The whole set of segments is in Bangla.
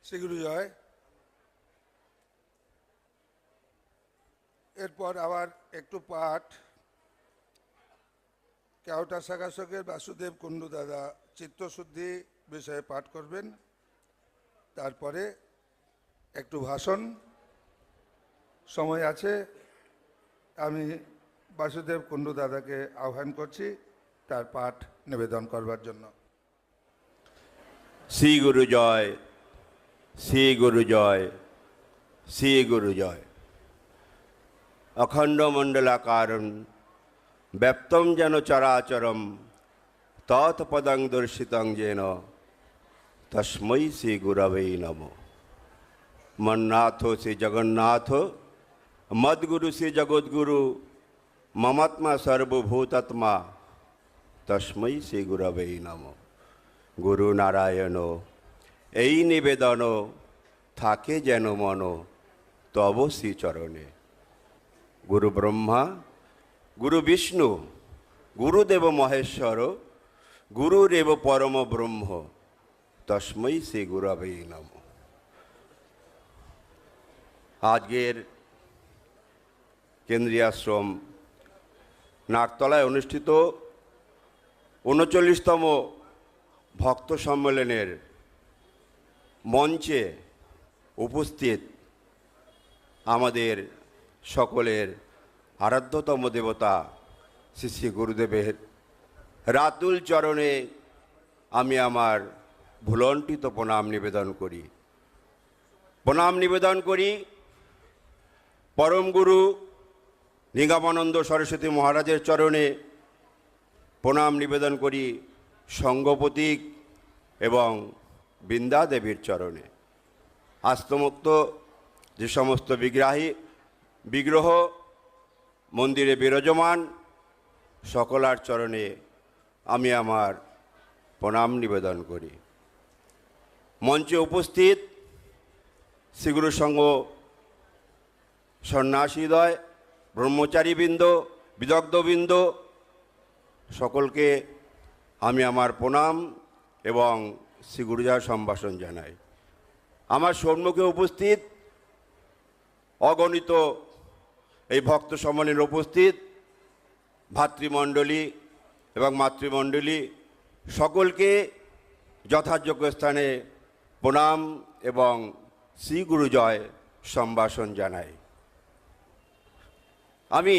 শ্রীগুরু জয়। এরপর আবার একটু পাঠ কেওটা শাখাশকের বাসুদেব কুণ্ডু দাদা চিত্তশুদ্ধি বিষয়ে পাঠ করবেন। তারপরে একটু ভাষণ সময় আছে। আমি বাসুদেব কুণ্ডু দাদাকে আহ্বান করছি তার পাঠ নিবেদন করবার জন্য। শ্রী গুরু জয়, শ্রী গুরু জয়, শ্রী গুরু জয়। অখণ্ড মণ্ডলাকারং ব্যপ্তং যেন চরাচরম তৎপদং দর্শিতং যেন তস্मै শ্রী গুরবে নমঃ। মন্নাথ শ্রী জগন্নাথ মদ্গুরু শ্রী জগদ্গুরু মমাত্মা সর্বভূতাত্মা তস্मै শ্রী গুরবে নমঃ। গুরু নারায়ণ এই নিবেদন থাকে যেন মন তব শ্রীচরণে। গুরু ব্রহ্মা গুরু বিষ্ণু গুরুদেব মহেশ্বর গুরুরেব পরম ব্রহ্ম তস্मै শ্রী গুরবে নমঃ। আজকের কেন্দ্রীয় আশ্রম নাকতলায় অনুষ্ঠিত ৩৯তম ভক্ত সম্মেলনের মঞ্চে উপস্থিত আমাদের সকলের আরাধ্যতম দেবতা শ্রী শ্রী গুরুদেবের রাতুল চরণে আমি আমার ভুলণ্ঠিত প্রণাম নিবেদন করি। প্রণাম নিবেদন করি পরম গুরু নিগমানন্দ সরস্বতী মহারাজের চরণে, প্রণাম নিবেদন করি সঙ্গপতিক এবং বৃন্দা দেবীর চরণে। আস্তমুক্ত যে সমস্ত বিগ্রহ মন্দিরে বিরাজমান সকলার চরণে আমি আমার প্রণাম নিবেদন করি। মঞ্চে উপস্থিত শ্রীগুরু সংঘ সন্ন্যাসীদ্বয়, ব্রহ্মচারীবৃন্দ, বিদগ্ধবৃন্দ সকলকে আমি আমার প্রণাম এবং শ্রী গুরুজয় সম্ভাষণ জানাই। আমার সম্মুখে উপস্থিত অগণিত এই ভক্ত সম্মেলনে উপস্থিত ভাতৃমণ্ডলী এবং মাতৃমণ্ডলী সকলকে যথাযোগ্য স্থানে প্রণাম এবং শ্রী গুরুজয় সম্ভাষণ জানাই। আমি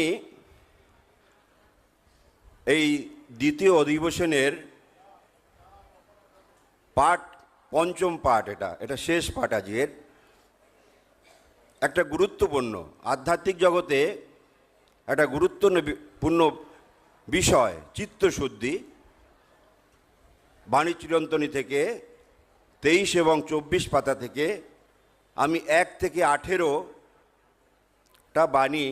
এই দ্বিতীয় অধিবেশনের পাঠ, পঞ্চম পাঠ, এটা শেষ পাঠ আজকের। একটা গুরুত্বপূর্ণ আধ্যাত্মিক জগতে একটা গুরুত্বপূর্ণ বিষয় চিত্তশুদ্ধি। বাণী চিরন্তনী থেকে 23 এবং 24 পাতা থেকে আমি 1 থেকে 18টা বাণী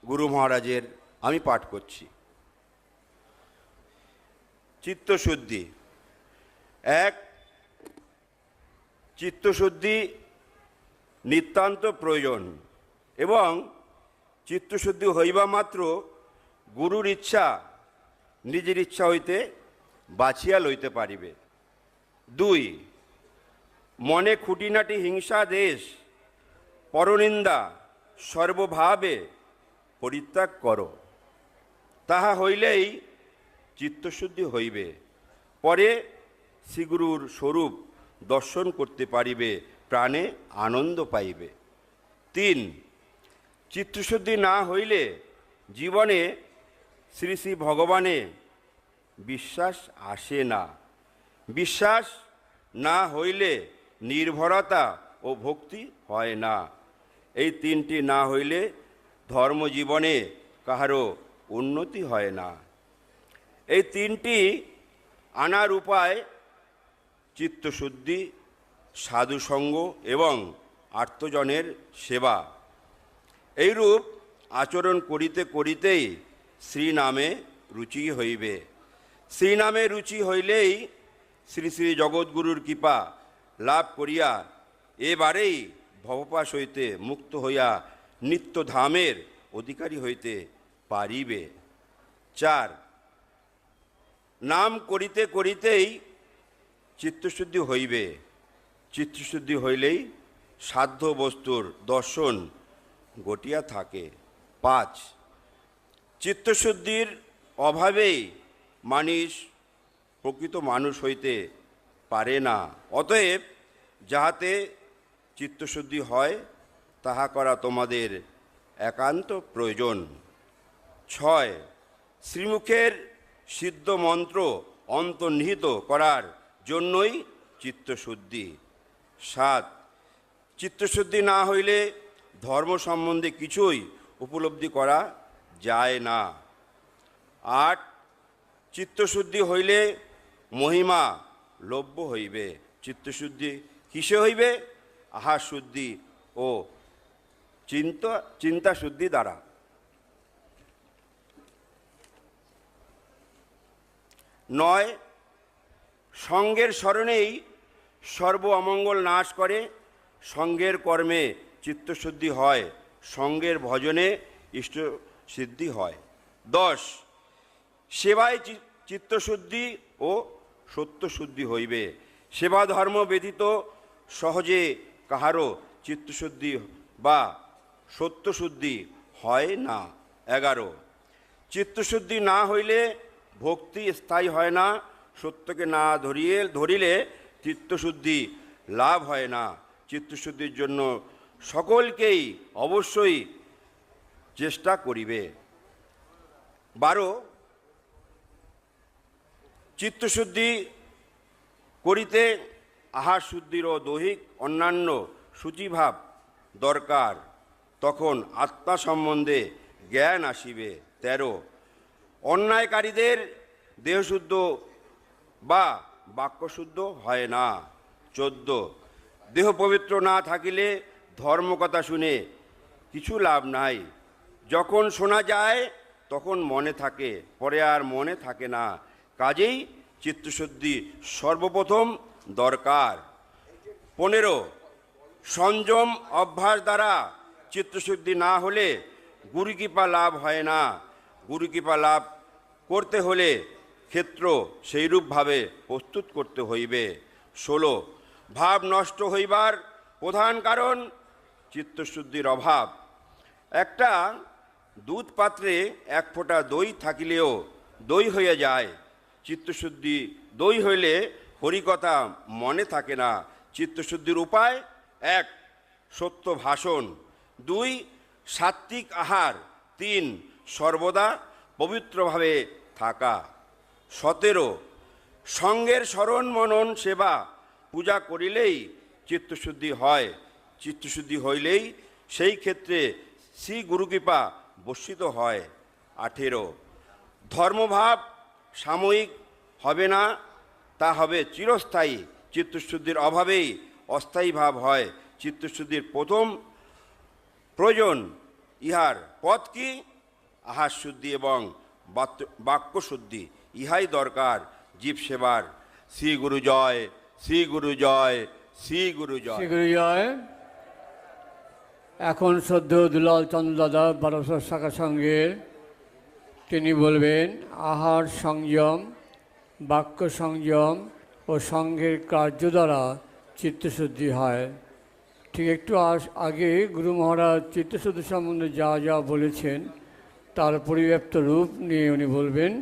গুরু মহারাজের আমি পাঠ করছি। চিত্তশুদ্ধি 1। চিত্তশুদ্ধি নিতান্ত প্রয়োজন এবং চিত্তশুদ্ধি হইবা মাত্র গুরুর ইচ্ছা নিজের ইচ্ছা হইতে বাছিয়া লইতে পারিবে। 2। মনে খুঁটিনাটি হিংসা দেশ পরনিন্দা সর্বভাবে পরিত্যাগ করো, তাহা হইলেই চিত্তশুদ্ধি হইবে। পরে শ্রীগুরুর স্বরূপ দর্শন করতে পারিবে, প্রাণে আনন্দ পাইবে। 3। চিত্তশুদ্ধি না হইলে জীবনে শ্রী শ্রী ভগবানে বিশ্বাস আসে না। বিশ্বাস না হইলে নির্ভরতা ও ভক্তি হয় না। এই 3টি না হইলে ধর্মজীবনে কাহারও উন্নতি হয় না। এই 3টি আনার উপায় চিত্তশুদ্ধি, সাধুসঙ্গ এবং আর্তজনের সেবা। এইরূপ আচরণ করিতে করিতেই শ্রীনামে রুচি হইবে। শ্রীনামে রুচি হইলেই শ্রী শ্রী জগৎগুরুর কৃপা লাভ করিয়া এবারেই ভবপাশ হইতে মুক্ত হইয়া নিত্যধামের অধিকারী হইতে পারিবে। 4। নাম করিতে করিতেই চিত্তশুদ্ধি হইবে। চিত্তশুদ্ধি হইলেই সাধ্য বস্তুর দর্শন ঘটিয়া থাকে। 5, চিত্তশুদ্ধির অভাবেই মানুষ প্রকৃত মানুষ হইতে পারে না। অতএব যাহাতে চিত্তশুদ্ধি হয় তাহা করা তোমাদের একান্ত প্রয়োজন। 6, শ্রীমুখের সিদ্ধ মন্ত্র অন্তর্নিহিত করার জন্যই চিত্তশুদ্ধি। 7, চিত্তশুদ্ধি না হইলে ধর্ম সম্বন্ধে কিছুই উপলব্ধি করা যায় না। 8, চিত্তশুদ্ধি হইলে মহিমা লভ্য হইবে। চিত্তশুদ্ধি কিসে হইবে? আহার শুদ্ধি ও চিন্তা শুদ্ধি দ্বারা। 9, সঙ্গের স্মরণেই সর্ব অমঙ্গল নাশ করে। সঙ্গের কর্মে চিত্তশুদ্ধি হয়, সঙ্গের ভজনে ইষ্ট সিদ্ধি হয়। 10, সেবায় চিত্তশুদ্ধি ও সত্যশুদ্ধি হইবে। সেবা ধর্ম ব্যতীত সহজে কাহারও চিত্তশুদ্ধি বা সত্যশুদ্ধি হয় না। 11, চিত্তশুদ্ধি না হইলে ভক্তি স্থায়ী হয় না। সত্যকে না ধরিলে চিত্তশুদ্ধি লাভ হয় না। চিত্তশুদ্ধির জন্য সকলকেই অবশ্যই চেষ্টা করিবে। 12, চিত্তশুদ্ধি করিতে আহার শুদ্ধির ও দৈহিক অন্যান্য শুচিভাব দরকার, তখন আত্মা সম্বন্ধে জ্ঞান আসিবে। 13, অন্যায়কারীদের দেহশুদ্ধ বা বাক্যশুদ্ধ হয় না। 14, দেহ পবিত্র না থাকিলে ধর্মকথা শুনে কিছু লাভ নাই। যখন শোনা যায় তখন মনে থাকে, পরে আর মনে থাকে না। কাজেই চিত্তশুদ্ধি সর্বপ্রথম দরকার। 15, সংযম অভ্যাস দ্বারা চিত্তশুদ্ধি না হলে গুরুকৃপা লাভ হয় না। গুরুকৃপা লাভ করতে হলে ক্ষেত্র সেইরূপভাবে প্রস্তুত করতে হইবে। 16, ভাব নষ্ট হইবার প্রধান কারণ চিত্তশুদ্ধির অভাব। একটা দুধ পাত্রে এক ফোঁটা দই থাকিলেও দই হয়ে যায়। চিত্তশুদ্ধি দই হইলে হরিকথা মনে থাকে না। চিত্তশুদ্ধির উপায়: 1, সত্য ভাষণ; 2, সাত্ত্বিক আহার; 3, সর্বদা পবিত্রভাবে থাকা। 17, সঙ্গের স্মরণ মনন সেবা পূজা করিলেই চিত্তশুদ্ধি হয়। চিত্তশুদ্ধি হইলেই সেই ক্ষেত্রে শ্রী গুরুকৃপা বর্ষিত হয়। 18, ধর্মভাব সাময়িক হবে না, তা হবে চিরস্থায়ী। চিত্তশুদ্ধির অভাবেই অস্থায়ী ভাব হয়। চিত্তশুদ্ধির প্রথম প্রয়োজন ইহার পথ কি? আহার শুদ্ধি এবং বাক্যশুদ্ধি, ইহাই দরকার জীব সেবার। শ্রী গুরু জয়, শ্রী গুরু জয়, শ্রী গুরু জয়, শ্রী গুরু জয়। এখন শ্রদ্ধেয় দুলাল চন্দ্র দাদা 1200 শাখা সঙ্গের তিনি বলবেন আহার সংযম, বাক্য সংযম ও সঙ্গের কার্য দ্বারা চিত্তশুদ্ধি হয়। ঠিক একটু আগে গুরু মহারাজ চিত্তশুদ্ধি সম্বন্ধে যা যা বলেছেন তার পরিব্যাপ্ত রূপ নিয়ে উনি বলবেন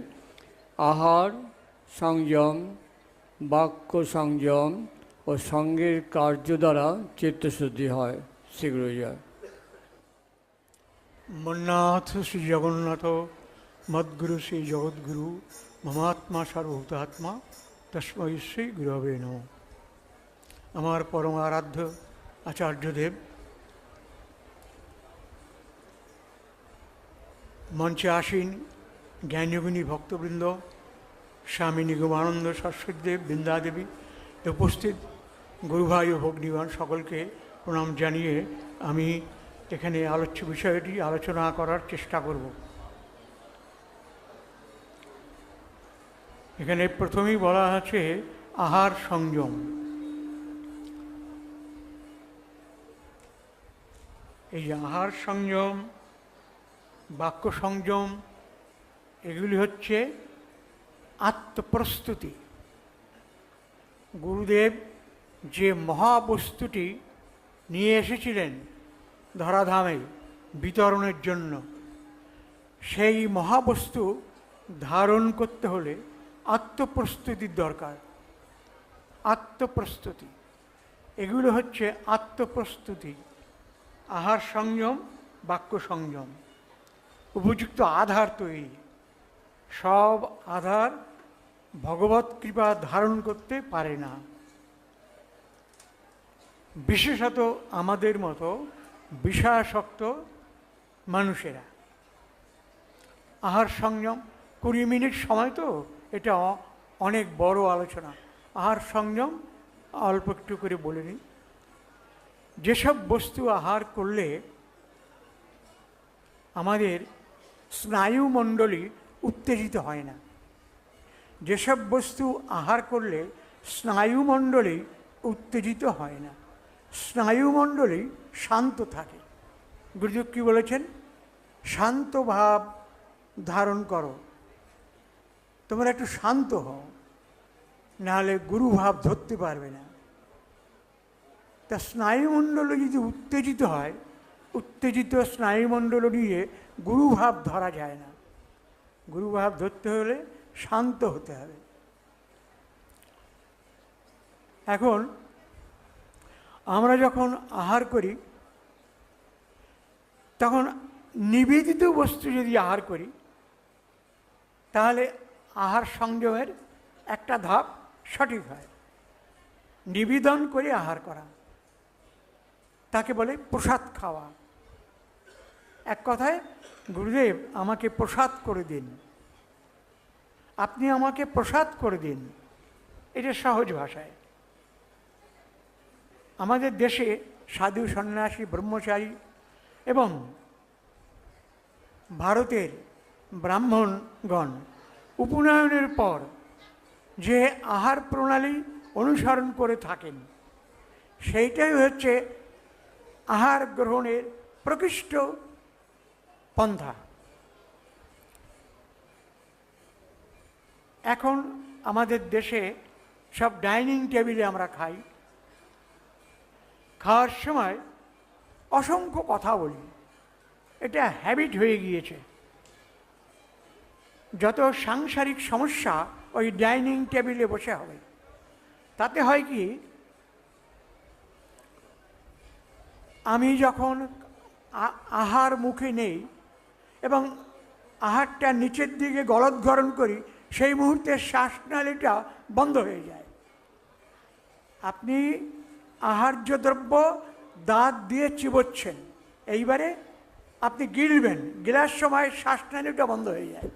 আহার সংযম, বাক্য সংযম ও সঙ্গের কার্য দ্বারা চিত্তশুদ্ধি হয়। শ্রীগুরু জয়। মন্নাথ শ্রী জগন্নাথ মদ্গুরু শ্রী জগদ্গুরু মমাত্মা সর্বভূতাত্মা তস্मै শ্রী গুরবে নমঃ। আমার পরম আরাধ্য আচার্যদেব, মঞ্চে আসীন জ্ঞানীগুণী ভক্তবৃন্দ, স্বামী নিগমানন্দ সরস্বতীদেব, বৃন্দাদেবী, উপস্থিত গুরুভাই ও ভগ্নীগণ সকলকে প্রণাম জানিয়ে আমি এখানে আলোচ্য বিষয়টি আলোচনা করার চেষ্টা করব। এখানে প্রথমেই বলা আছে আহার সংযম। এই যে আহার সংযম, বাক্য সংযম, এগুলি হচ্ছে আত্মপ্রস্তুতি। গুরুদেব যে মহাবস্তুটি নিয়ে এসেছিলেন ধরাধামে বিতরণের জন্য, সেই মহাবস্তু ধারণ করতে হলে আত্মপ্রস্তুতির দরকার। আত্মপ্রস্তুতি, এগুলো হচ্ছে আত্মপ্রস্তুতি। আহার সংযম, বাক্য সংযম, উপযুক্ত আধার তৈরি। সব আধার ভগবৎ কৃপা ধারণ করতে পারে না, বিশেষত আমাদের মতো বিষয়াসক্ত মানুষেরা। আহার সংযম, 20 মিনিট সময় তো, এটা অনেক বড় আলোচনা। আহার সংযম অল্প একটু করে বলে নিই। যেসব বস্তু আহার করলে আমাদের স্নায়ুমণ্ডলী উত্তেজিত হয় না, যেসব বস্তু আহার করলে স্নায়ুমণ্ডলী উত্তেজিত হয় না, স্নায়ুমণ্ডলী শান্ত থাকে। গুরুদেব কী বলেছেন? শান্ত ভাব ধারণ করো, তোমরা একটু শান্ত হও, নাহলে গুরুভাব ধরতে পারবে না। তা স্নায়ুমণ্ডল যদি উত্তেজিত হয়, উত্তেজিত স্নায়ুমণ্ডল নিয়ে গুরুভাব ধরা যায় না। গুরুভাব ধরতে হলে শান্ত হতে হবে। এখন আমরা যখন আহার করি, তখন নিবেদিত বস্তু যদি আহার করি, তাহলে আহার সংযমের একটা ধাপ সঠিক হয়। নিবেদন করে আহার করা, তাকে বলে প্রসাদ খাওয়া। এক কথায়, গুরুদেব আমাকে প্রসাদ করে দিন, আপনি আমাকে প্রসাদ করে দিন, এটা সহজ ভাষায়। আমাদের দেশে সাধু সন্ন্যাসী ব্রহ্মচারী এবং ভারতের ব্রাহ্মণগণ উপনয়নের পর যে আহার প্রণালী অনুসরণ করে থাকেন, সেইটাই হচ্ছে আহার গ্রহণের প্রকৃষ্ট পন্থা। এখন আমাদের দেশে সব ডাইনিং টেবিলে আমরা খাই, খাওয়ার সময় অসংখ্য কথা বলি, এটা হ্যাবিট হয়ে গিয়েছে। যত সাংসারিক সমস্যা ওই ডাইনিং টেবিলে বসে হবে। তাতে হয় কি, আমি যখন আহার মুখে নেই এবং আহারটা নিচের দিকে গলৎকরণ করি, সেই মুহূর্তে শ্বাসনালীটা বন্ধ হয়ে যায়। আপনি আহার্য দ্রব্য দাঁত দিয়ে চিবোচ্ছেন, এইবারে আপনি গিলবেন, গিলার সময় শ্বাসনালীটা বন্ধ হয়ে যায়।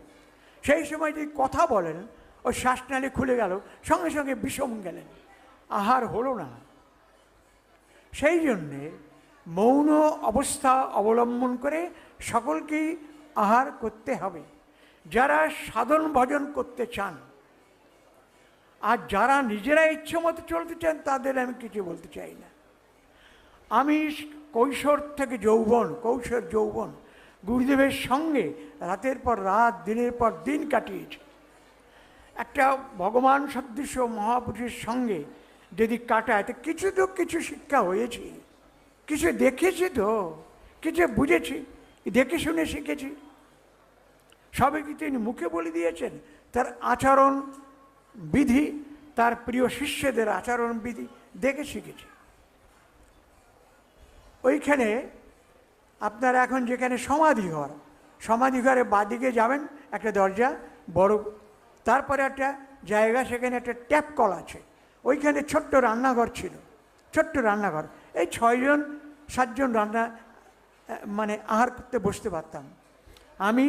সেই সময় যদি কথা বলেন, ওই শ্বাসনালী খুলে গেল, সঙ্গে সঙ্গে বিষম গেলেন, আহার হলো না। সেই জন্যে মৌন অবস্থা অবলম্বন করে সকলকেই আহার করতে হবে, যারা সাধন ভজন করতে চান। আর যারা নিজেরা ইচ্ছে মতো চলতে চান, তাদের আমি কিছু বলতে চাই না। আমি কৈশোর থেকে যৌবন, কৈশোর যৌবন গুরুদেবের সঙ্গে রাতের পর রাত, দিনের পর দিন কাটিয়েছি। একটা ভগবান সদৃশ মহাপুরুষের সঙ্গে যদি কাটায়, তো কিছু শিক্ষা হয়েছে, কিছু দেখেছি, তো কিছু বুঝেছি, দেখে শুনে শিখেছি। সবে কি তিনি মুখে বলে দিয়েছেন? তার আচরণ বিধি, তার প্রিয় শিষ্যদের আচরণ বিধি দেখে শিখেছি। ওইখানে আপনার এখন যেখানে সমাধিঘর, সমাধিঘরে বাঁদিকে যাবেন, একটা দরজা বড়, তারপরে একটা জায়গা, সেখানে একটা ট্যাপ কল আছে। ওইখানে ছোট্ট রান্নাঘর ছিল, ছোট্ট রান্নাঘর। এই 6-7 জন মানে আহার করতে বসতে পারতাম। আমি,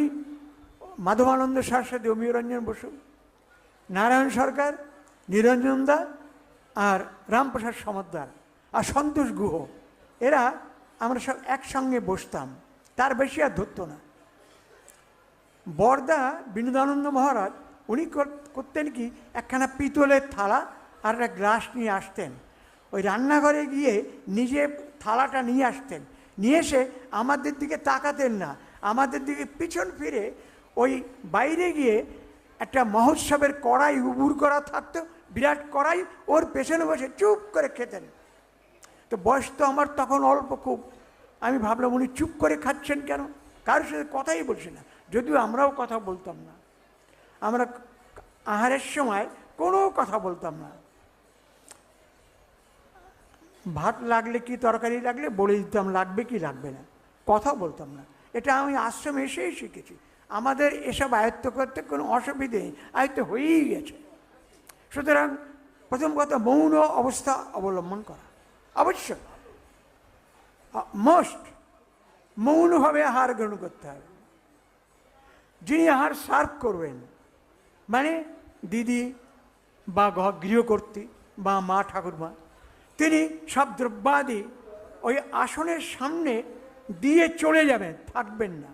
মাধবানন্দ সরস্বতী, অমিয়রঞ্জন বসু, নারায়ণ সরকার, নিরঞ্জন দা, আর রামপ্রসাদ সমদ্দার, আর সন্তোষ গুহ, এরা আমরা সব একসঙ্গে বসতাম, তার বেশি আর ধরত না। বরদা বিনোদানন্দ মহারাজ, উনি করতেন কি, একখানা পিতলের থালা আর একটা গ্লাস নিয়ে আসতেন। ওই রান্নাঘরে গিয়ে নিজে থালাটা নিয়ে আসতেন, নিয়ে এসে আমাদের দিকে তাকাতেন না, আমাদের দিকে পিছন ফিরে ওই বাইরে গিয়ে একটা মহোৎসবের কড়াই উবুর করা থাকতো, বিরাট কড়াই, ওর পেছনে বসে চুপ করে খেতেন। তো বয়স তো আমার তখন অল্প খুব, আমি ভাবলাম উনি চুপ করে খাচ্ছেন কেন, কারোর সাথে কথাই বলছে না, যদিও আমরাও কথা বলতাম না। আমরা আহারের সময় কোনো কথা বলতাম না, ভাত লাগলে কি তরকারি লাগলে বলে দিতাম লাগবে কি লাগবে না, কথা বলতাম না। এটা আমি আশ্রমে এসেই শিখেছি। আমাদের এসব আয়ত্ত করতে কোনো অসুবিধে নেই, আয়ত্ত হয়েই গেছে। সুতরাং প্রথম কথা মৌন অবস্থা অবলম্বন করা অবশ্যই, মোস্ট মৌনভাবে আহার গ্রহণ করতে হবে। যিনি আহার সার্ভ করবেন, মানে দিদি বা গৃহকর্ত্রী বা মা ঠাকুরমা, তিনি সব দ্রব্যাদি ওই আসনের সামনে দিয়ে চলে যাবেন, থাকবেন না।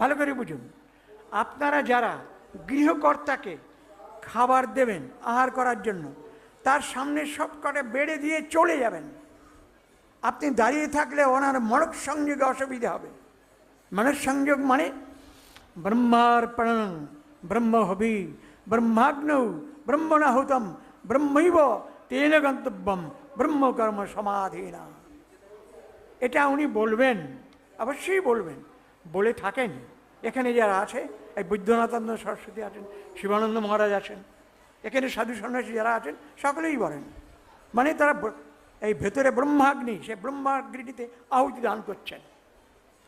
ভালো করে বুঝুন, আপনারা যারা গৃহকর্তাকে খাবার দেবেন আহার করার জন্য, তার সামনে সব কটা বেড়ে দিয়ে চলে যাবেন। আপনি দাঁড়িয়ে থাকলে ওনার মনক সংযোগে অসুবিধা হবে। মনক সংযোগ মানে ব্রহ্মার্পণং ব্রহ্মহবি ব্রহ্মাগ্নৌ ব্রহ্মণাহুতম ব্রহ্মৈব তেন গন্তব্যম ব্রহ্মকর্ম সমাধিনা। এটা উনি বলবেন, অবশ্যই বলবেন, বলে থাকেন। এখানে যারা আছে, এই বৈদ্যনাথানন্দ সরস্বতী আছেন, শিবানন্দ মহারাজ আছেন, এখানে সাধু সন্ন্যাসী যারা আছেন সকলেই বলেন। মানে তারা এই ভেতরে ব্রহ্মাগ্নি, সে ব্রহ্মাগ্নিতে আহুতি দান করছেন।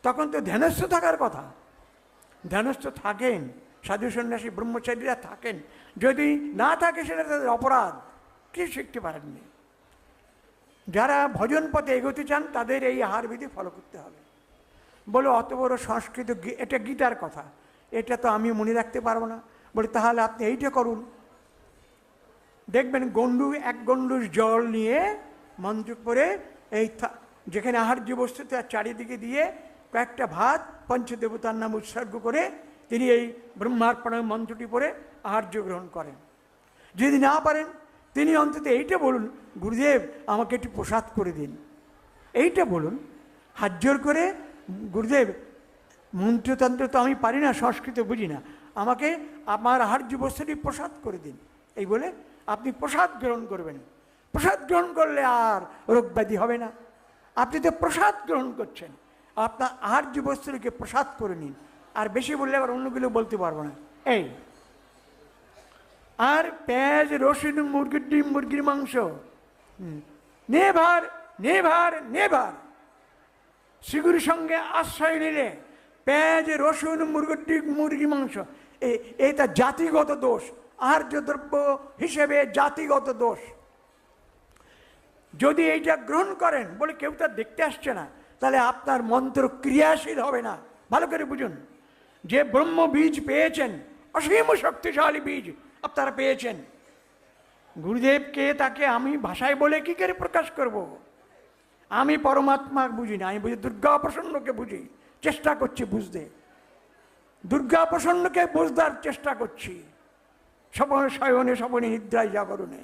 তখন তো ধ্যানস্থ থাকার কথা, ধ্যানস্থ থাকেন, সাধু সন্ন্যাসী ব্রহ্মচারীরা থাকেন। যদি না থাকে সেটা তাদের অপরাধ, কিছু শিখতে পারেননি। যারা ভজন পথে এগোতে চান তাদের এই আহার বিধি ফলো করতে হবে। বলে অত বড় সংস্কৃত, এটা গীতার কথা, এটা তো আমি মনে রাখতে পারবো না। বলে তাহলে আপনি এইটা করুন, দেখবেন গন্ডু, এক গন্ডু জল নিয়ে মন্ত্র করে এই যেখানে আহার্য বস্তু তার চারিদিকে দিয়ে কয়েকটা ভাত পঞ্চদেবতার নাম উৎসর্গ করে তিনি এই ব্রহ্মার্পণের মন্ত্রটি পড়ে আহার্য গ্রহণ করেন। যদি না পারেন তিনি অন্তত এইটা বলুন, গুরুদেব আমাকে একটু প্রসাদ করে দিন, এইটা বলুন হাত জোর করে, গুরুদেব মন্ত্রতন্ত্র তো আমি পারি না, সংস্কৃত বুঝি না, আমাকে আমার আহার্য বস্তুটি প্রসাদ করে দিন। এই বলে আপনি প্রসাদ গ্রহণ করবেন। প্রসাদ গ্রহণ করলে আর রোগ ব্যাধি হবে না। আপনি তো প্রসাদ গ্রহণ করছেন, আপনার আহার্য বস্তুটিকে প্রসাদ করে নিন। আর বেশি বললে আবার অন্যগুলো বলতে পারবো না। এই আর পেঁয়াজ, রসুন, মুরগির ডিম, মুরগির মাংস, নেভার নেভার নেভার শিগুর সঙ্গে আশ্রয় নিলে পেঁয়াজ, রসুন, মুরগির ডিম, মুরগির মাংস, এটা জাতিগত দোষ, আহার্য দ্রব্য হিসেবে জাতিগত দোষ। যদি এইটা গ্রহণ করেন, বলে কেউ তার দেখতে আসছে না, তাহলে আপনার মন্ত্র ক্রিয়াশীল হবে না। ভালো করে বুঝুন, যে ব্রহ্ম বীজ পেয়েছেন, অসীম শক্তিশালী বীজ আপনারা পেয়েছেন, গুরুদেবকে তাকে আমি ভাষায় বলে কি করে প্রকাশ করব? আমি পরমাত্মা বুঝি না, আমি বুঝি দুর্গা প্রসন্নকে বুঝি, চেষ্টা করছি বুঝতে, দুর্গা প্রসন্নকে বুঝবার চেষ্টা করছি, স্বপনে শয়নে স্বপনে নিদ্রায় জাগরণে,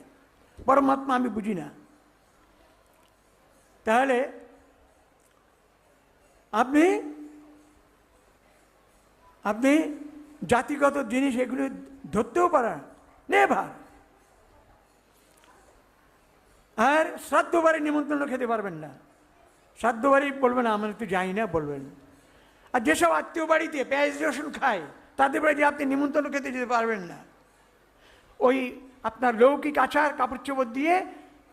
পরমাত্মা আমি বুঝি না। তাহলে আপনি আপনি জাতিগত জিনিস এগুলো ধরতেও পারেন, নেভার। আর শ্রাদ্ধ বাড়ি নিমন্ত্রণ খেতে পারবেন না, শ্রাদ্ধ বাড়ি বলবেন আমরা তো যাই না বলবেন। আর যেসব আত্মীয় বাড়িতে পেঁয়াজ রসুন খায় তাদের বাড়িতে আপনি নিমন্ত্রণ খেতে যেতে পারবেন না। ওই আপনার লৌকিক আচার কাপড় চোপড় দিয়ে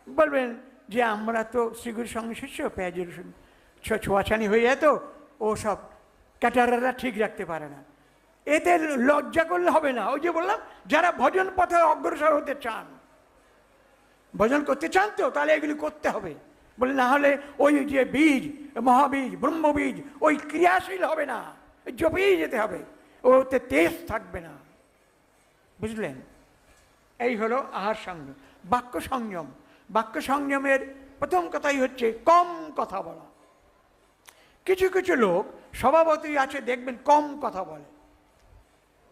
বলবেন যে আমরা তো শ্রীগুরুর সঙ্গে শিষ্য, পেঁয়াজ রসুন ছোঁয়াছানি হয়ে যেত, ও সব ক্যাটারাররা ঠিক রাখতে পারে না। এতে লজ্জা করলে হবে না। ওই যে বললাম, যারা ভজন পথে অগ্রসর হতে চান, ভজন করতে চান তো তাহলে এগুলি করতে হবে। বলে না হলে ওই যে বীজ, মহাবীজ, ব্রহ্মবীজ, ওই ক্রিয়াশীল হবে না, জপেই যেতে হবে, ওতে তেজ থাকবে না। বুঝলেন? এই হলো আহার সংযম। বাক্য সংযম, বাক্য সংযমের প্রথম কথাই হচ্ছে কম কথা বলা। কিছু কিছু লোক স্বভাবতই আছে, দেখবেন কম কথা বলে।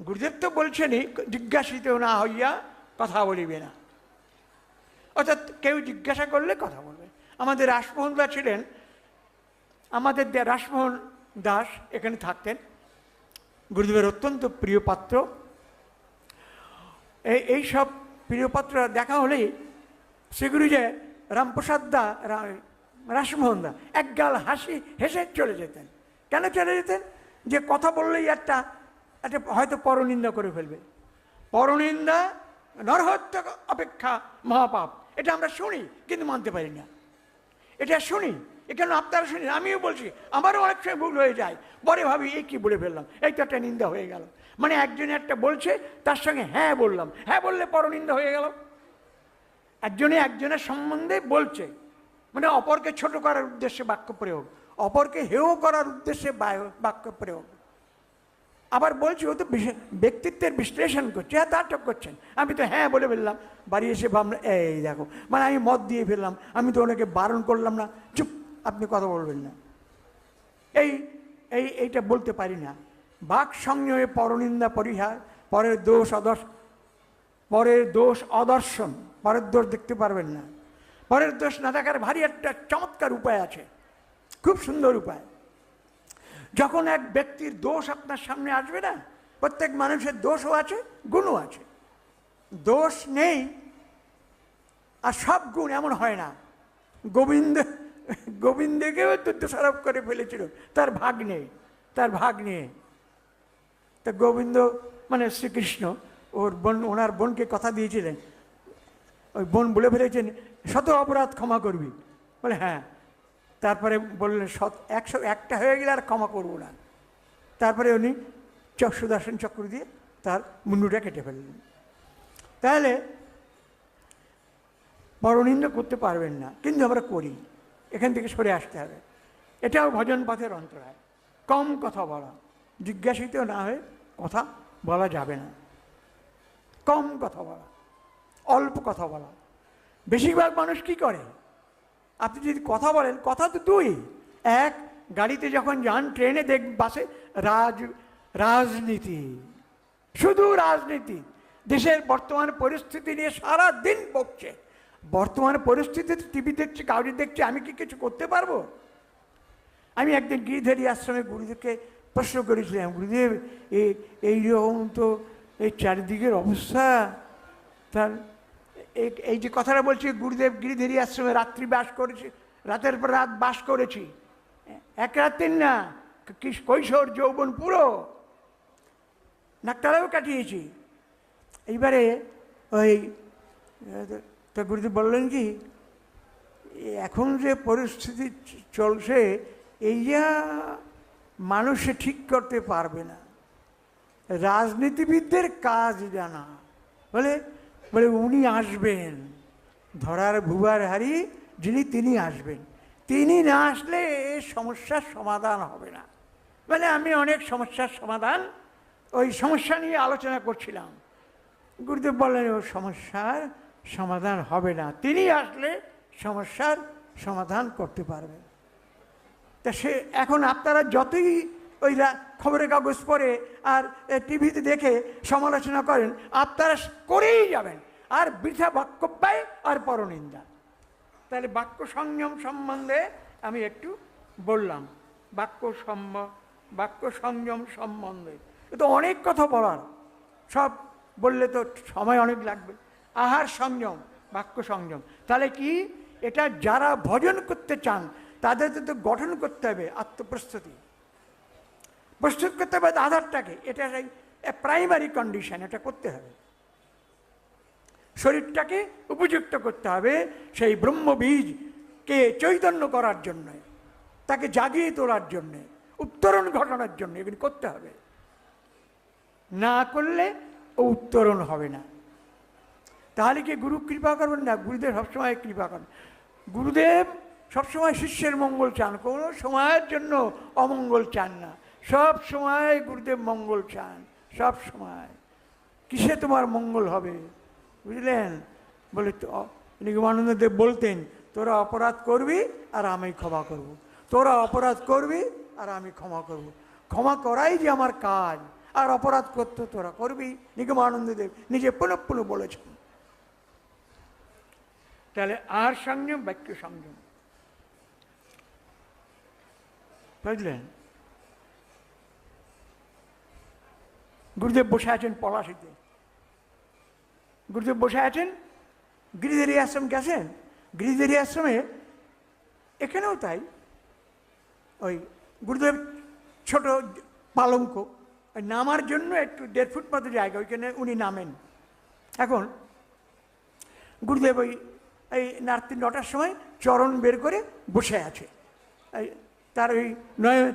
গুরুদেব তো বলছেনই জিজ্ঞাসিত না হইয়া কথা বলিবে না, অর্থাৎ কেউ জিজ্ঞাসা করলে কথা বলবে। আমাদের রাসমোহন দাস ছিলেন, আমাদের রাসমোহন দাস এখানে থাকতেন, গুরুদেবের অত্যন্ত প্রিয় পাত্র। এইসব প্রিয়পাত্র দেখা হলেই সেগুলি যে রামপ্রসাদ দা রাসমোহন দা একগাল হেসে চলে যেতেন। কেন চলে যেতেন? যে কথা বললেই একটা হয়তো পরনিন্দা করে ফেলবে। পরনিন্দা নরহত্যা অপেক্ষা মহাপাপ, এটা আমরা শুনি কিন্তু মানতে পারি না। এটা শুনি, এখানে আপনারা শুনি, আমিও বলছি, আমারও অনেক সময় ভুল হয়ে যায়। পরে ভাবি এই কি বলে ফেললাম, এই তো একটা নিন্দা হয়ে গেল। মানে একজনে একটা বলছে, তার সঙ্গে হ্যাঁ বললাম, হ্যাঁ বললে পরনিন্দা হয়ে গেল। একজনে একজনের সম্বন্ধে বলছে, মানে অপরকে ছোট করার উদ্দেশ্যে বাক্য প্রয়োগ, অপরকে হেয় করার উদ্দেশ্যে বাক্য প্রয়োগ। আবার বলছি ও তো ব্যক্তিত্বের বিশ্লেষণ করছে, হ্যাঁ তার করছেন, আমি তো হ্যাঁ বলে ফেললাম, বাড়ি এসে ভাবলাম এই দেখো, মানে আমি মত দিয়ে ফেললাম, আমি তো ওনাকে বারণ করলাম না, চুপ আপনি কথা বলবেন না, এইটা বলতে পারি না। বাক সংযমে পরনিন্দা পরিহার, পরের দোষ অদর্শন, পরের দোষ দেখতে পারবেন না। পরের দোষ না দেখার ভারী একটা চমৎকার উপায় আছে, খুব সুন্দর উপায়। যখন এক ব্যক্তির দোষ আপনার সামনে আসবে না, প্রত্যেক মানুষের দোষও আছে, গুণও আছে। দোষ নেই আর সব গুণ এমন হয় না। গোবিন্দকেও তো দোষারোপ করে ফেলেছিল, তার ভাগ নেই। তা গোবিন্দ মানে শ্রীকৃষ্ণ ওনার বোনকে কথা দিয়েছিলেন, ওই বোন বলে ফেলেছেন 100 অপরাধ ক্ষমা করবি, বলে হ্যাঁ। তারপরে বললেন 101টা হয়ে গেলে আর ক্ষমা করবো না। তারপরে উনি সুদর্শন চক্র দিয়ে তার মুন্ডুটা কেটে ফেললেন। তাহলে পরনিন্দা করতে পারবেন না, কিন্তু আমরা করি, এখান থেকে সরে আসতে হবে। এটাও ভজন পথের অন্তরায়। কম কথা বলা, জিজ্ঞাসিত না হয়ে কথা বলা যাবে না। কম কথা বলা, অল্প কথা বলা। বেশিরভাগ মানুষ কি করে, আপনি যদি কথা বলেন, কথা তো দুই, এক গাড়িতে যখন যান, ট্রেনে বাসে রাজনীতি, শুধু রাজনীতি। দেশের বর্তমান পরিস্থিতি নিয়ে সারা দিন বকছে। বর্তমান পরিস্থিতিতে টিভি দেখছে, কাউরি দেখছে, আমি কি কিছু করতে পারবো? আমি একদিন গিরিধারী আশ্রমে গুরুদেবকে প্রশ্ন করেছিলাম, গুরুদেব এইরকম তো এই চারিদিকের অবস্থা, তার এই যে কথাটা বলছি, গুরুদেব গিরিধারী আশ্রমে রাত্রি বাস করেছি, রাতের পর রাত বাস করেছি, এক রাত্রির না, কৈশোর যৌবন পুরো নাকতারাও কাটিয়েছি। এইবারে ওই তা গুরুদেব বললেন কি, এখন যে পরিস্থিতি চলছে, এই যা মানুষে ঠিক করতে পারবে না, রাজনীতিবিদদের কাজ জানা। বলে উনি আসবেন, ধরার ভুবার হারি যিনি, তিনি আসবেন, তিনি না আসলে এই সমস্যার সমাধান হবে না। মানে আমি অনেক সমস্যার সমাধান, ওই সমস্যা নিয়ে আলোচনা করছিলাম। গুরুদেব বললেন ও সমস্যার সমাধান হবে না, তিনি আসলে সমস্যার সমাধান করতে পারবেন। তা সে এখন আপনারা যতই ওই খবরের কাগজ পড়ে আর টিভিতে দেখে সমালোচনা করেন, আপনারা করেই যাবেন, আর বৃথা বাক্য পায় আর পরনিন্দা। তাহলে বাক্য সংযম সম্বন্ধে আমি একটু বললাম, বাক্য সংযম সম্বন্ধে তো অনেক কথা বলার, সব বললে তো সময় অনেক লাগবে। আহার সংযম, বাক্য সংযম, তাহলে কি এটা যারা ভজন করতে চান তাদের তো গঠন করতে হবে আত্মপ্রস্তুতি, প্রস্তুত করতে হবে আধারটাকে, এটা সেই প্রাইমারি কন্ডিশন, এটা করতে হবে। শরীরটাকে উপযুক্ত করতে হবে সেই ব্রহ্মবীজকে চৈতন্য করার জন্য, তাকে জাগিয়ে তোলার জন্যে, উত্তরণ ঘটানোর জন্য এগুলি করতে হবে। না করলে ও উত্তরণ হবে না। তাহলে কি গুরু কৃপা করবেন না? গুরুদেব সবসময় কৃপা করেন। গুরুদেব সবসময় শিষ্যের মঙ্গল চান, কোনো সময়ের জন্য অমঙ্গল চান না। সব সময় গুরুদেব মঙ্গল চান, সব সময়। কিসে তোমার মঙ্গল হবে, বুঝলেন? বলে নিগমানন্দদেব বলতেন, তোরা অপরাধ করবি আর আমি ক্ষমা করব, তোরা অপরাধ করবি আর আমি ক্ষমা করব, ক্ষমা করাই যে আমার কাজ, আর অপরাধ করতে তোরা করবি। নিগমানন্দদেব নিজে পুনঃ পুনঃ বলেছেন। তাহলে আর সংযম, বাক্য সংযম, বুঝলেন? গুরুদেব বসে আছেন পলাশিতে, গুরুদেব বসে আছেন, গিরিধারী আশ্রম গেছেন, গিরিধারী আশ্রমে এখানেও তাই, ওই গুরুদেব ছোট পালঙ্ক, ওই নামার জন্য একটু 1.5 ফুট মতো জায়গা, ওইখানে উনি নামেন। এখন গুরুদেব এই রাত্রি 9টার সময় চরণ বের করে বসে আছে, তার ওই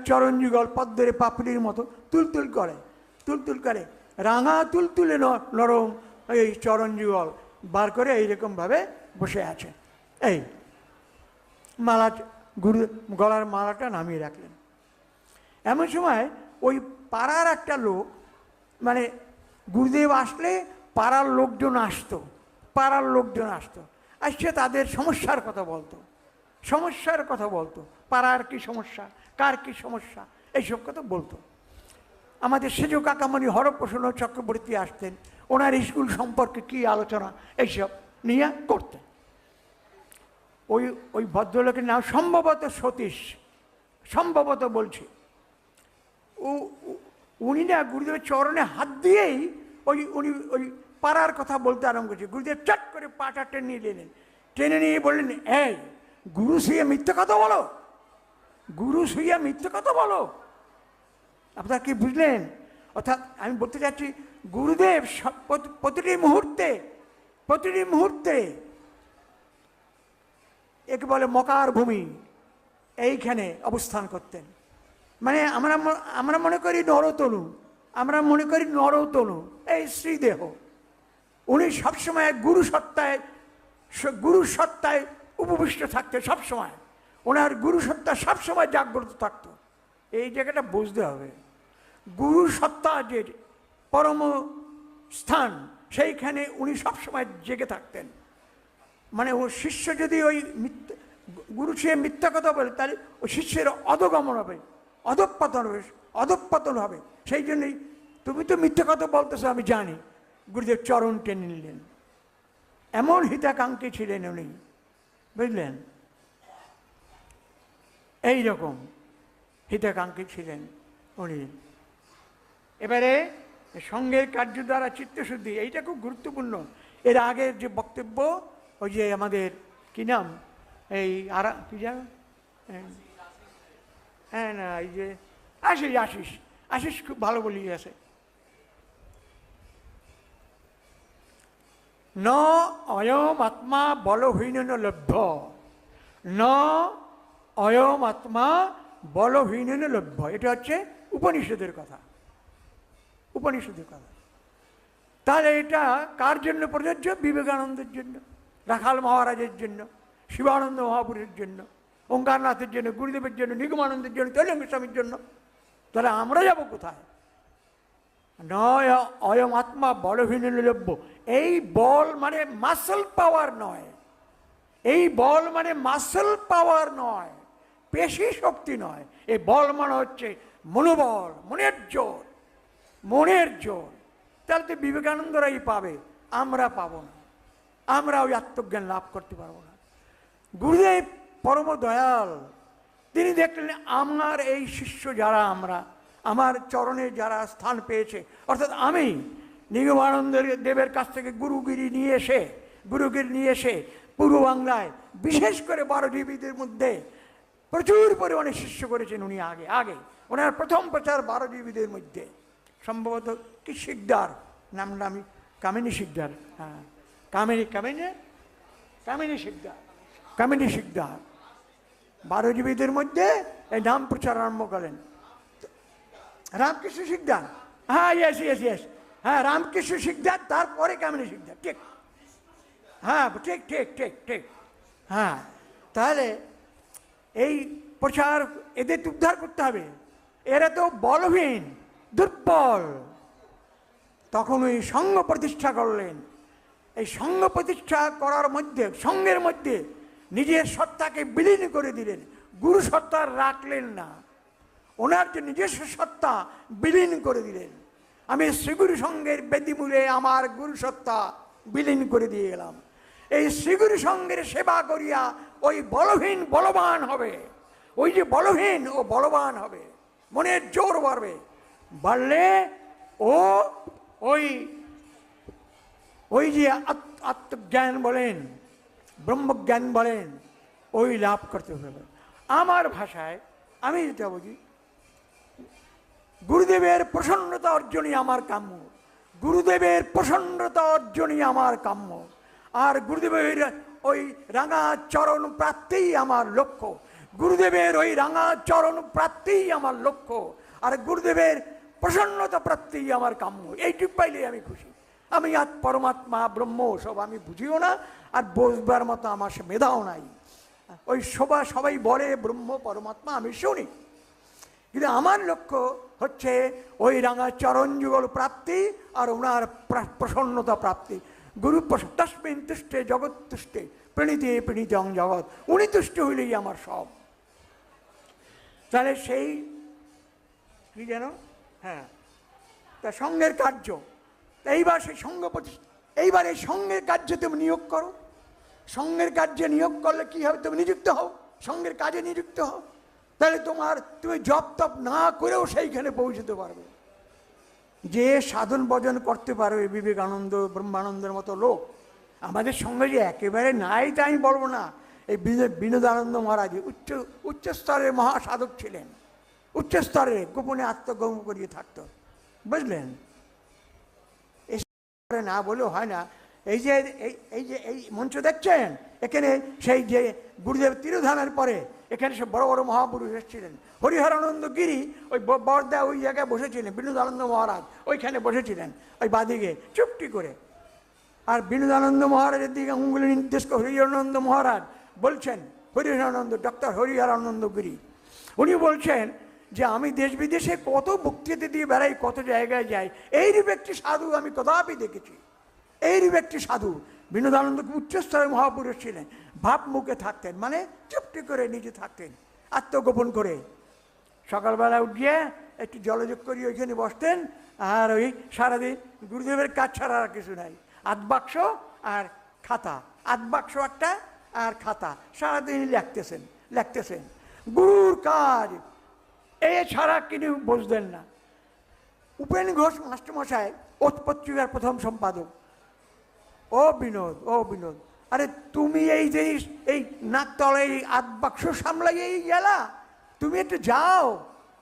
চরণ যুগল পদ্মের পাপড়ির মতো তুলতুল করে রাঙা তুলতুলে নরম এই চরণ যুগল বার করে এইরকমভাবে বসে আছে। এই মালা, গুরু গলার মালাটা নামিয়ে রাখলেন। এমন সময় ওই পাড়ার একটা লোক, মানে গুরুদেব আসলে পাড়ার লোকজন আসতো, আসছে তাদের সমস্যার কথা বলতো, পাড়ার কি সমস্যা, কার কি সমস্যা, এইসব কথা বলতো। আমাদের সেজ কাকামণি হরপ্রসন্ন চক্রবর্তী আসতেন, ওনার স্কুল সম্পর্কে কি আলোচনা এইসব নিয়ে করতেন। ওই ভদ্রলোকের নাম সম্ভবত সতীশ, সম্ভবত বলছি। উনি না গুরুদেবের চরণে হাত দিয়েই উনি ওই পাড়ার কথা বলতে আরম্ভ করছে। গুরুদেব চট করে পাটা টেনে নিয়ে বললেন, এই গুরু শুয়ে মিথ্যে কথা বলো, আপনারা কি বুঝলেন? অর্থাৎ আমি বলতে চাচ্ছি, গুরুদেব প্রতিটি মুহূর্তে একে বলে মকার ভূমি, এইখানে অবস্থান করতেন। মানে আমরা মনে করি নরতনু, এই শ্রীদেহ। উনি সবসময় গুরু সত্তায় উপবিষ্ট থাকতেন, সবসময় ওনার গুরু সত্তা সবসময় জাগ্রত থাকত। এই জায়গাটা বুঝতে হবে, গুরু সত্তা যে পরম স্থান, সেইখানে উনি সবসময় জেগে থাকতেন। মানে ও শিষ্য যদি ওই গুরু সে মিথ্যা কথা বলে, তাহলে ওই শিষ্যের অধগমন হবে, অধঃপতন হবে। সেই জন্যই, তুমি তো মিথ্যা কথা বলতেছো আমি জানি, গুরুদেব চরণ টেনে নিলেন। এমন হিতাকাঙ্ক্ষী ছিলেন উনি, বুঝলেন? এইরকম হিতাকাঙ্ক্ষী ছিলেন উনি। এবারে সঙ্গের কার্য দ্বারা চিত্তশুদ্ধি, এইটা খুব গুরুত্বপূর্ণ। এর আগের যে বক্তব্য, ওই যে আমাদের কি নাম, এই কি জানো, হ্যাঁ না, এই যে আশিস খুব ভালো বলিয়ে আছে। ন অয়ম আত্মা বলহীন লভ্য, ন অয়ম আত্মা বলহীন লভ্য। এটা হচ্ছে উপনিষদের কথা। তাহলে এটা কার জন্য প্রযোজ্য? বিবেকানন্দের জন্য, রাখাল মহারাজের জন্য, শিবানন্দ মহাপুরের জন্য, ওঙ্কারনাথের জন্য, গুরুদেবের জন্য, নিগমানন্দের জন্য, তৈলঙ্গ স্বামীর জন্য। তাহলে আমরা যাব কোথায়? নয় অয়ম আত্মা বলহীন লভ্য। এই বল মানে মাসল পাওয়ার নয়, পেশি শক্তি নয়। এই বল মানে হচ্ছে মনোবল, মনের জোর। তাহলে তো বিবেকানন্দরাই পাবে, আমরা পাবো না, আমরা ওই আত্মজ্ঞান লাভ করতে পারবো না। গুরুদেব পরম দয়াল, তিনি দেখলেন আমার এই শিষ্য যারা, আমার চরণে যারা স্থান পেয়েছে, অর্থাৎ আমি নিগমানন্দ দেবের কাছ থেকে গুরুগিরি নিয়ে এসে পূর্ব বাংলায় বিশেষ করে 12 জীবীদের মধ্যে প্রচুর পরিমাণে শিষ্য করেছেন উনি। আগে ওনার প্রথম প্রচার 12 জীবীদের মধ্যে, সম্ভবত কি শিকদার নামটা, আমি কামিনী শিকদার, হ্যাঁ কামিনী শিকদার 12 জীবীদের মধ্যে এই নাম প্রচার আরম্ভ করেন। রামকৃষ্ণ শিকদার, হ্যাঁ ইয়েস, হ্যাঁ রামকৃষ্ণ শিকদার, তারপরে কামিনী শিকদার, ঠিক, হ্যাঁ ঠিক। হ্যাঁ, তাহলে এই প্রচার এদের উদ্ধার করতে হবে, এরা তো বলহীন, দুর্বল। তখন ওই সঙ্ঘ প্রতিষ্ঠা করলেন। এই সঙ্ঘ প্রতিষ্ঠা করার মধ্যে, সঙ্গের মধ্যে নিজের সত্তাকে বিলীন করে দিলেন, গুরু সত্তা রাখলেন না, ওনার যে নিজস্ব সত্তা বিলীন করে দিলেন। আমি শ্রীগুরু সঙ্গের বেদিমূলে আমার গুরু সত্তা বিলীন করে দিয়ে গেলাম। এই শ্রীগুরু সঙ্গের সেবা করিয়া ওই বলহীন বলবান হবে, ওই যে বলহীন ও বলবান হবে, মনের জোর বাড়বে, বাড়লে ও ওই ওই যে আত্মজ্ঞান বলেন, ব্রহ্মজ্ঞান বলেন, ওই লাভ করতে হবে। আমার ভাষায় আমি যেটা বুঝি, গুরুদেবের প্রসন্নতা অর্জনই আমার কাম্য, গুরুদেবের প্রসন্নতা অর্জনই আমার কাম্য, আর গুরুদেবের ওই রাঙা চরণ প্রাপ্তিই আমার লক্ষ্য, গুরুদেবের ওই রাঙা চরণ প্রাপ্তিই আমার লক্ষ্য, আর গুরুদেবের প্রসন্নতা প্রাপ্তিই আমার কাম্য। এইটুক পাইলে আমি খুশি। আমি আর পরমাত্মা ব্রহ্ম সব আমি বুঝিও না, আর বুঝবার মতো আমার সে মেধাও নাই। ওই সবাই বলে ব্রহ্ম পরমাত্মা, আমি শুনি, কিন্তু আমার লক্ষ্য হচ্ছে ওই রাঙা চরণ যুগল প্রাপ্তি আর ওনার প্রসন্নতা প্রাপ্তি। গুরু তস্মিন তুষ্টে জগৎ তুষ্টে প্রণীতে প্রণীতং জগৎ, উনি তুষ্ট হইলেই আমার সব। তাহলে সেই কি যেন, হ্যাঁ, তা সঙ্গের কার্য, এইবার সেই সঙ্গ এইবার এই সঙ্গের কার্যে তুমি নিয়োগ করো। সঙ্গের কার্যে নিয়োগ করলে কি হবে? তুমি নিযুক্ত হও, সঙ্গের কাজে নিযুক্ত হও। তাহলে তুমি জপ তপ না করেও সেইখানে পৌঁছতে পারবে। যে সাধন ভজন করতে পারবে বিবেকানন্দ ব্রহ্মানন্দের মতো লোক আমাদের সঙ্গে যে একেবারে নাই তা আমি বলবো না। এই বিনোদানন্দ মহারাজ উচ্চ স্তরের মহাসাধক ছিলেন, উচ্চ স্তরে গোপনে আত্মগোপন করিয়ে থাকতো, বুঝলেন? না বলেও হয় না। এই যে এই মঞ্চ দেখছেন, এখানে সেই যে গুরুদেব তিরোধানের পরে এখানে সব বড় বড় মহাপুরুষ এসেছিলেন। হরিহরানন্দ গিরি ওই বরদা ওই জায়গায় বসেছিলেন, বিনোদানন্দ মহারাজ ওইখানে বসেছিলেন ওই বাদিকে চুপটি করে। আর বিনোদানন্দ মহারাজের দিকে অঙ্গুলি নির্দেশ করে হরিহরানন্দ মহারাজ বলছেন, হরিহরানন্দ ডক্টর হরিহরানন্দ গিরি উনি বলছেন যে আমি দেশ বিদেশে কত বক্তৃতা দিয়ে বেড়াই, কত জায়গায় যাই, এইরূপ একটি সাধু আমি কদাপি দেখেছি। এইরূপ একটি সাধু বিনোদানন্দ উচ্চস্তরের মহাপুরুষ ছিলেন, ভাব মুখে থাকতেন, মানে চুপটি করে নিজে থাকতেন আত্মগোপন করে। সকালবেলা উঠিয়ে একটু জলযোগ করি ওইখানে বসতেন, আর ওই সারাদিন গুরুদেবের কাজ ছাড়া আর কিছু নাই, আধ বাক্স আর খাতা, আধ বাক্স একটা আর খাতা, সারাদিন লিখতেছেন গুরুর কাজ, এছাড়া কিছু বুঝতেন না। উপেন ঘোষ মাস্টারমশাই ওত পত্রিকার প্রথম সম্পাদক, ও বিনোদ, আরে তুমি এই যে এই নাকতলে এই আধ বাক্স সামলাইয়েই গেলা, তুমি একটু যাও।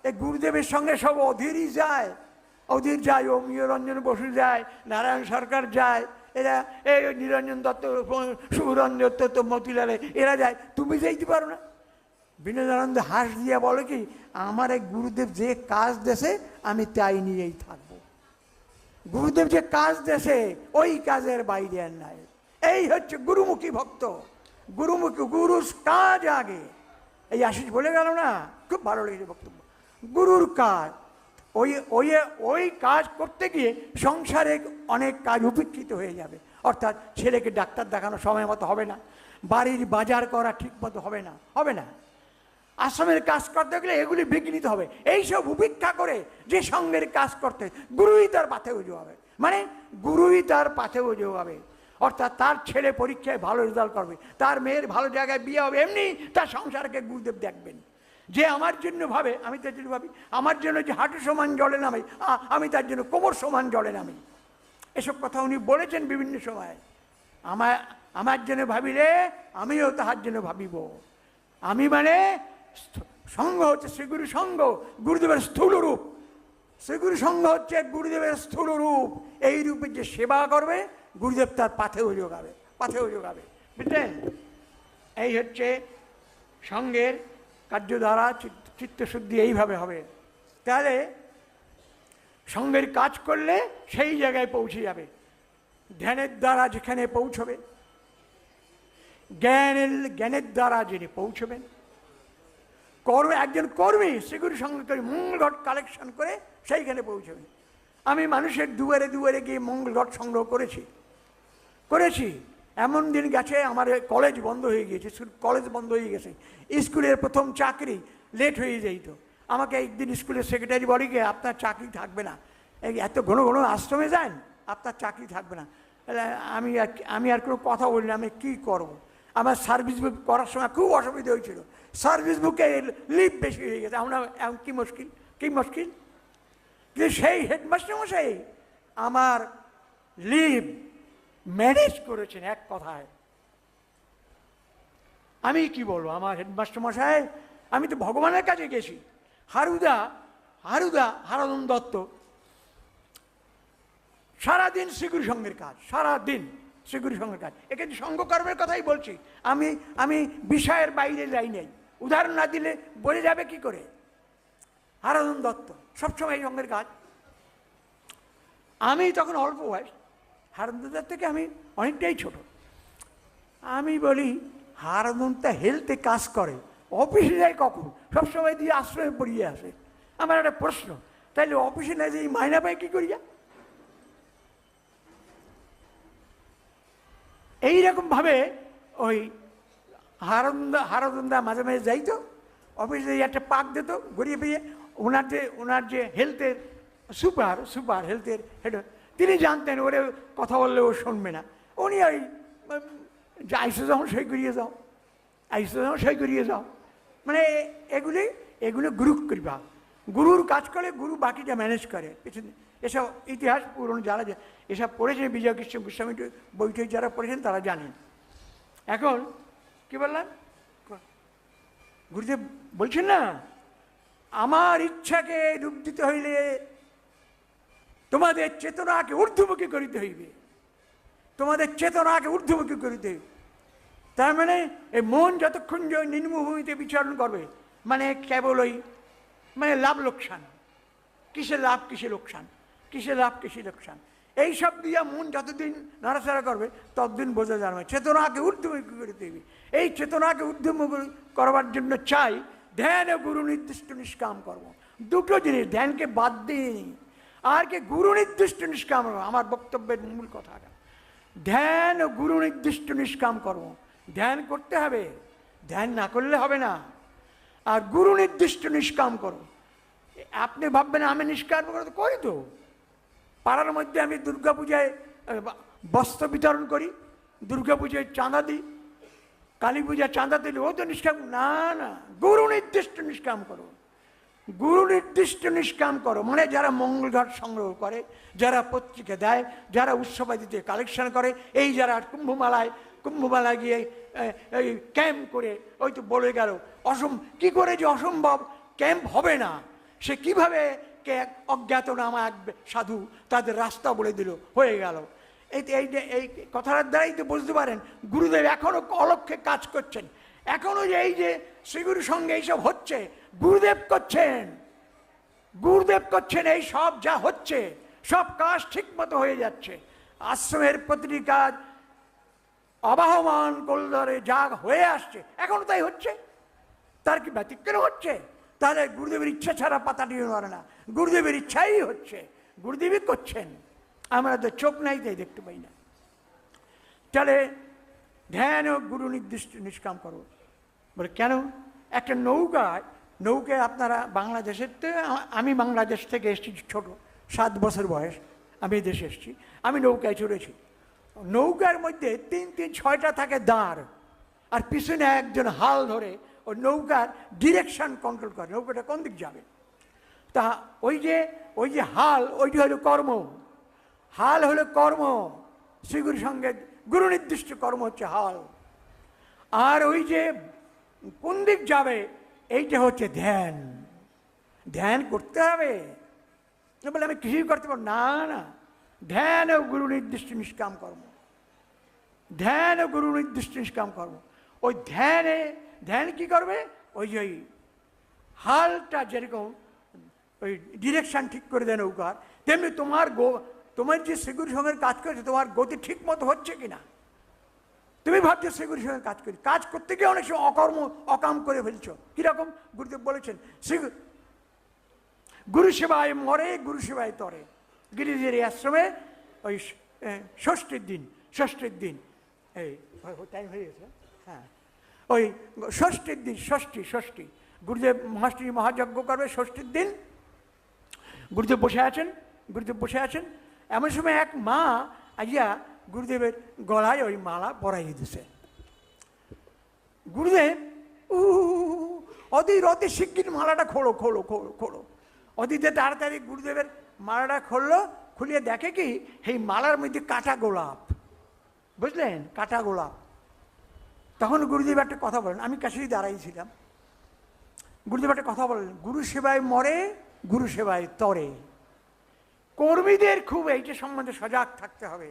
এই গুরুদেবের সঙ্গে সব অধীর যায়, অমিয় রঞ্জন বসু যায়, নারায়ণ সরকার যায়, এরা এই নিরঞ্জন দত্ত, সুরঞ্জন দত্ত, মতিলালে এরা যায়, তুমি যাইতে পারো না? বিনোদানন্দ হাস দিয়া বলে কি, আমার এই গুরুদেব যে কাজ দেশে আমি তাই নিয়েই থাকবো। গুরুদেব যে কাজ দেশে ওই কাজের বাইরে আর নাই। এই হচ্ছে গুরুমুখী ভক্ত, গুরুর কাজ আগে। এই আশিস বলে গেল না, খুব ভালো লেগেছে বক্তব্য। গুরুর কাজ, ওই কাজ করতে গিয়ে সংসারে অনেক কাজ উপেক্ষিত হয়ে যাবে। অর্থাৎ ছেলেকে ডাক্তার দেখানো সময় মতো হবে না, বাড়ির বাজার করা ঠিক মতো হবে না, আশ্রমের কাজ করতে গেলে এগুলি বিঘ্নিত হবে। এইসব উপেক্ষা করে যে সঙ্গের কাজ করতে গুরুই তার পাথে উজোয়াবে, মানে গুরুই তার পাথে উজোয়াবে। অর্থাৎ তার ছেলে পরীক্ষায় ভালো রেজাল্ট করবে, তার মেয়ের ভালো জায়গায় বিয়ে হবে, এমনি তার সংসারকে গুরুদেব দেখবেন। যে আমার জন্য ভাবে, আমি তার জন্য ভাবি, আমার জন্য যে হাঁটু সমান জলে নামি, আমি তার জন্য কোমর সমান জলে নামি। এসব কথা উনি বলেছেন বিভিন্ন সময়। আমার জন্য ভাবিলে আমিও তাহার জন্য ভাবিব। আমি মানে সঙ্গ হচ্ছে শ্রীগুরু সঙ্গ, গুরুদেবের স্থূল রূপ। শ্রীগুরু সঙ্গ হচ্ছে গুরুদেবের স্থূল রূপ। এই রূপে যে সেবা করবে গুরুদেব তার পাথেও যোগাবে, বুঝলেন? এই হচ্ছে সঙ্গের কার্যধারা, চিত্তশুদ্ধি এইভাবে হবে। তাহলে সঙ্গের কাজ করলে সেই জায়গায় পৌঁছে যাবে। ধ্যানের দ্বারা যেখানে পৌঁছবে, জ্ঞানের দ্বারা যিনি পৌঁছবেন, একজন কর্মী শ্রীগুরু সঙ্গে করে মঙ্গল ঘট কালেকশন করে সেইখানে পৌঁছবেন। আমি মানুষের দুয়ারে গিয়ে মঙ্গল ঘট সংগ্রহ করেছি। এমন দিন গেছে আমার কলেজ বন্ধ হয়ে গিয়েছে, স্কুলের প্রথম চাকরি লেট হয়ে যেত। আমাকে একদিন স্কুলের সেক্রেটারি বলে গিয়ে, আপনার চাকরি থাকবে না, এত ঘন আশ্রমে যান, আপনার চাকরি থাকবে না। আমি আর কোনো কথা বলি না, আমি কী করবো? আমার সার্ভিস বুক করার সময় খুব অসুবিধা হয়েছিল, সার্ভিস বুকে লিভ বেশি হয়ে গেছে। আমরা এখন কী মুশকিল কিন্তু সেই হেডমাস্টার মশাই আমার লিভ ম্যানেজ করেছেন এক কথায়। আমি কি বলবো, আমার হেডমাস্টার মশাই, আমি তো ভগবানের কাছে গেছি। হারাধন দত্ত সারাদিন শ্রীগুরু সঙ্গের কাজ, সারাদিন শ্রীগুরু সঙ্গের কাজ। এখানে সঙ্গকর্মের কথাই বলছি, আমি বিষয়ের বাইরে যাই নাই। উদাহরণ না দিলে বলে যাবে কি করে। হারাধন দত্ত সবসময় সঙ্গের কাজ। আমি তখন অল্প বয়স, হারাধন দত্ত থেকে আমি অনেকটাই ছোট। আমি বলি হারাধনটা হেলথে কাজ করে, অফিসে যায় কখন? সবসময় দিয়ে আশ্রমে পড়িয়ে আসে। আমার একটা প্রশ্ন, তাইলে অফিসে না যে মাইনা পায় কি করিয়া? এইরকমভাবে ওই হারাধনদা মাঝে মাঝে যাইতো অফিসে, একটা পাক দিত ঘুরিয়ে ফিরিয়ে। ওনার যে হেলথের সুপার হেলথের হেড, তিনি জানতেন ওরে কথা বললে ও শুনবে না। উনি ওই যে আইসো যখন সই করিয়ে যাও, মানে এগুলি গুরু কৃপা। গুরুর কাজ করে, গুরু বাকিটা ম্যানেজ করে। এসব ইতিহাস পুরনো যারা এসব পড়েছেন, বিজয় কৃষ্ণ গোস্বামী বইটই যারা পড়েছেন তারা জানেন। এখন কি বললাম, গুরুদেব বলছেন না, আমার ইচ্ছাকে রূপ দিতে হইলে তোমাদের চেতনাকে ঊর্ধ্বমুখী করিতে হইবে, তোমাদের চেতনাকে ঊর্ধ্বমুখী করিতে হইবে। তার মানে এই মন যতক্ষণ নিম্নভূমিতে বিচরণ করবে, মানে কেবল ওই মানে লাভ লোকসান, কিসের লাভ কিসের লোকসান, কিসের লাভ কিসের লোকসান, এইসব দিয়া মন যতদিন নাড়াচাড়া করবে ততদিন বোঝা যাবে। চেতনাকে ঊর্ধ্বমুখী করতে হইবে। এই চেতনাকে ঊর্ধ্বমুখী করবার জন্য চাই ধ্যান ও গুরু নির্দিষ্ট নিষ্কাম কর্ম। দুটো জিনিস, ধ্যানকে বাদ দিয়ে আর কি গুরু নির্দিষ্ট নিষ্কাম কর্ম। আমার বক্তব্যের মূল কথাটা ধ্যান ও গুরু নির্দিষ্ট নিষ্কাম কর্ম। ধ্যান করতে হবে, ধ্যান না করলে হবে না। আর গুরু নির্দিষ্ট নিষ্কাম করো। আপনি ভাববেন আমি নিষ্কাম করি তো, পাড়ার মধ্যে আমি দুর্গাপূজায় বস্ত্র বিতরণ করি, দুর্গাপূজায় চাঁদা দিই, কালী পূজায় চাঁদা দিলে ও তো নিষ্কাম না। গুরু নির্দিষ্ট নিষ্কাম করো, গুরু নির্দিষ্ট নিষ্কাম করো। মানে যারা মঙ্গলঘাট সংগ্রহ করে, যারা পত্রিকা দেয়, যারা উৎসবাদিতে কালেকশন করে, এই যারা কুম্ভমেলায় গিয়ে এই ক্যাম্প করে, ওই তো বলে গেল কি করে যে অসম্ভব ক্যাম্প হবে না, সে কিভাবে অজ্ঞাতনামা এক সাধু তাদের রাস্তা বলে দিল, হয়ে গেল। এই কথাটার দ্বারাই তো বুঝতে পারেন গুরুদেব এখনো অলক্ষ্যে কাজ করছেন। এখনো যে এই যে শ্রীগুরুর সঙ্গে এইসব হচ্ছে, গুরুদেব করছেন। এই সব যা হচ্ছে সব কাজ ঠিক মতো হয়ে যাচ্ছে। আশ্রমের প্রতিটি কাজ অবাহমান কলদরে যা হয়ে আসছে এখনো তাই হচ্ছে। তার কি ব্যতিক্রম হচ্ছে? তাহলে গুরুদেবের ইচ্ছা ছাড়া পাতা দিয়ে পারে না, গুরুদেবের ইচ্ছাই হচ্ছে, গুরুদেবই করছেন। আমরা তো চোখ নাই তাই দেখতে পাই না। তাহলে ধ্যান ও গুরু নির্দিষ্ট নিষ্কাম করো বলে কেন? একটা নৌকায় আপনারা বাংলাদেশের তো, আমি বাংলাদেশ থেকে এসেছি ছোট, 7 বছর বয়স আমি দেশে এসেছি। আমি নৌকায় চড়েছি। নৌকার মধ্যে 3-6টা থাকে দাঁড়, আর পিছনে একজন হাল ধরে ওই নৌকার ডিরেকশন কন্ট্রোল করে, নৌকাটা কোন দিক যাবে। তা ওই যে হাল, ওইটি হলো কর্ম। হাল হলো কর্ম, শ্রীগুরুর সঙ্গে গুরু নির্দিষ্ট কর্ম হচ্ছে হাল। আর ওই যে কোন দিক যাবে এইটা হচ্ছে ধ্যান। ধ্যান করতে হবে বলে আমি কিছুই করতে পারবো না। ধ্যান ও গুরু নির্দিষ্ট নিষ্কাম কর্ম, ধ্যান ও গুরু নির্দিষ্ট নিষ্কাম কর্ম। ওই ধ্যান কি করবে? ওই যে হালটা যেরকম ওই ডিরেকশন ঠিক করে দেয় নৌকার, তেমনি তোমার যে শ্রীগুরুর সঙ্গে কাজ করেছে তোমার গতি ঠিক মতো হচ্ছে কিনা। তুমি ভাবছো শ্রীগুরুর সঙ্গে কাজ করতে গিয়ে অনেক সময় অকাম করে ফেলছো। কিরকম? গুরুদেব বলেছেন গুরু সেবায় মরে, গুরু সেবায় তরে। গিরিজের আশ্রমে ওই ষষ্ঠীর দিন এই টাইম হয়ে গেছে, হ্যাঁ, ওই ষষ্ঠীর দিন, ষষ্ঠী গুরুদেব মহাযজ্ঞ করবে ষষ্ঠীর দিন। গুরুদেব বসে আছেন। এমন সময় এক মা আইয়া গুরুদেবের গলায় ওই মালা পরাই দিতেছে। গুরুদেব অতি শিগগির মালাটা খোলো। অদিতে তাড়াতাড়ি গুরুদেবের মালাটা খুললো, খুলিয়ে দেখে কি এই মালার মধ্যে কাটা গোলাপ। বুঝলেন, কাটা গোলাপ। তখন গুরুদেব একটা কথা বলেন, আমি কাছেই দাঁড়াইছিলাম। গুরুদেব একটা কথা বলেন, গুরু সেবায় মরে, গুরু সেবায় তরে। কর্মীদের খুব এইটা সম্বন্ধে সজাগ থাকতে হবে।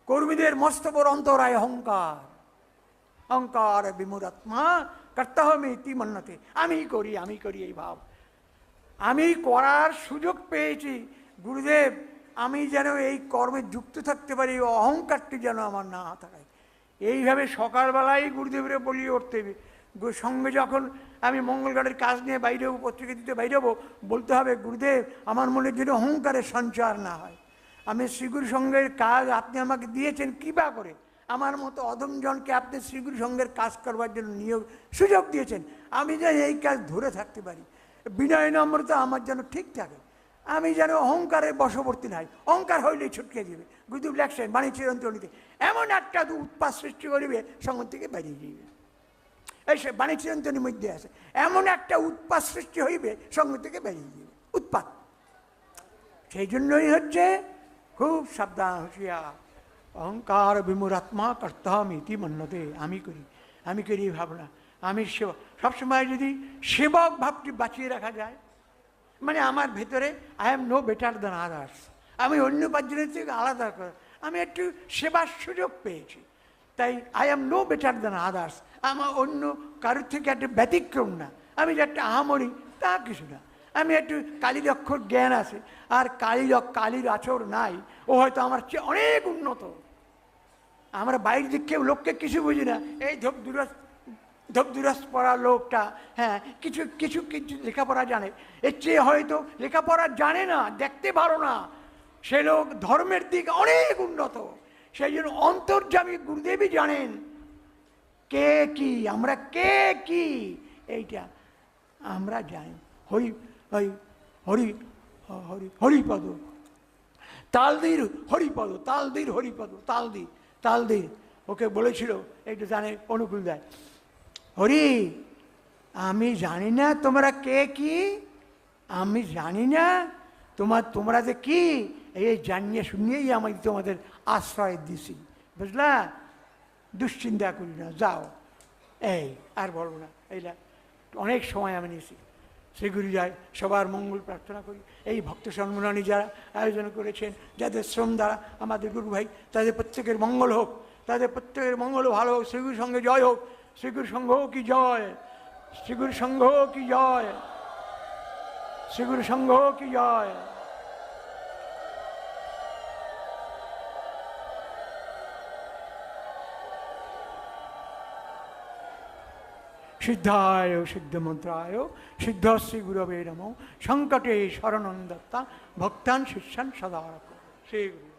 কর্মীদের মস্ত বড় অন্তরায় অহংকার, অহংকার বিমূঢ়াত্মা কর্তাহমি ইতি মন্যতে। আমি করি এই ভাব। আমি করার সুযোগ পেয়েছি, গুরুদেব আমি যেন এই কর্মে যুক্ত থাকতে পারি, অহংকারটি যেন আমার না থাকে। এইভাবে সকালবেলায় গুরুদেবের বলিয়ে উঠতে হবে। সঙ্গে যখন আমি মঙ্গলগড়ের কাজ নিয়ে বাইরে হবো, পত্রিকা দিতে বাইরে হবো, বলতে হবে গুরুদেব আমার মনে যেন অহংকারের সঞ্চার না হয়। আমি শ্রীগুরু সঙ্গের কাজ আপনি আমাকে দিয়েছেন কৃপা করে, আমার মতো অধমজনকে আপনি শ্রীগুরু সঙ্গের কাজ করবার জন্য সুযোগ দিয়েছেন, আমি যেন এই কাজ ধরে থাকতে পারি। বিনয় নম্রতা আমার যেন ঠিক থাকে, আমি যেন অহংকারের বশবর্তী নাই। অহংকার হইলেই ছুটকে যাবে। গুরুদেব লেখছেন বাণী চিরন্তনীতে, এমন একটা উৎপাত সৃষ্টি করিবে সঙ্গ থেকে বেরিয়ে যাবে। এই সে বাণী চিরন্তনীর মধ্যে আছে, এমন একটা উৎপাত সৃষ্টি হইবে সঙ্গ থেকে বেরিয়ে যাবে, উৎপাত। সেই জন্যই হচ্ছে খুব সাবধান, হুঁশিয়ার। অহংকার বিমূঢ়াত্মা কর্তাহমি ইতি মন্যতে। আমি করি ভাবনা, আমি সেবা। সবসময় যদি সেবক ভাবটি বাঁচিয়ে রাখা যায়, মানে আমার ভেতরে I am no better than others, আমি অন্য পাঁচজনের থেকে আলাদা করে আমি একটু সেবার সুযোগ পেয়েছি, তাই I am no better than others. আমার অন্য কারোর থেকে একটা ব্যতিক্রম না, আমি যে একটা আহামরি তা কিছু না। আমি একটু কালির অক্ষর জ্ঞান আছে, আর কালির আচর নাই, ও হয়তো আমার চেয়ে অনেক উন্নত। আমরা বাইরে দিক কেউ লোককে কিছু বুঝি না, এই ধূপদুরাস পড়া লোকটা, হ্যাঁ কিছু কিছু কিছু লেখাপড়া জানে, এর চেয়ে হয়তো লেখাপড়া জানে না, দেখতে ভালো না, সে লোক ধর্মের দিক অনেক উন্নত। সেই জন্য অন্তর্যামী গুরুদেবই জানেন কে কি, আমরা কে কি, এইটা আমরা জানি। হরি হরি হরি হরি হরিপদ, তালদির হরিপদ, তালদির হরিপদ, তালদির ওকে বলেছিল, একটু জানে অনুকূল দেয়, হরি আমি জানি না তোমরা কে কি, আমি জানি না তোমরা যে কি, এই জানিয়ে শুনিয়েই আমি তোমাদের আশ্রয় দিছি, বুঝলা, দুশ্চিন্তা করি না, যাও। এই আর বলবো না, এইটা অনেক সময় আমি নিয়েছি। শ্রীগুরু যায়, সবার মঙ্গল প্রার্থনা করি। এই ভক্ত সম্মেলনী যারা আয়োজন করেছেন, যাদের শ্রম দ্বারা আমাদের গুরু ভাই, তাদের প্রত্যেকের মঙ্গল হোক, তাদের প্রত্যেকের মঙ্গল ভালো হোক। শ্রীগুরু সঙ্গে জয় হোক, শ্রীগুরু সংঘ কি জয়, শ্রীগুরু সংঘ কি জয়, শ্রীগুরু সংঘ কি জয়। সিদ্ধায় সিদ্ধমন্ত্রায় সিদ্ধশ্রী গুরবে নমঃ। সংকটে শরণং দত্তা ভক্তান শিষ্যান সদা রাখো। শ্রী গুরু।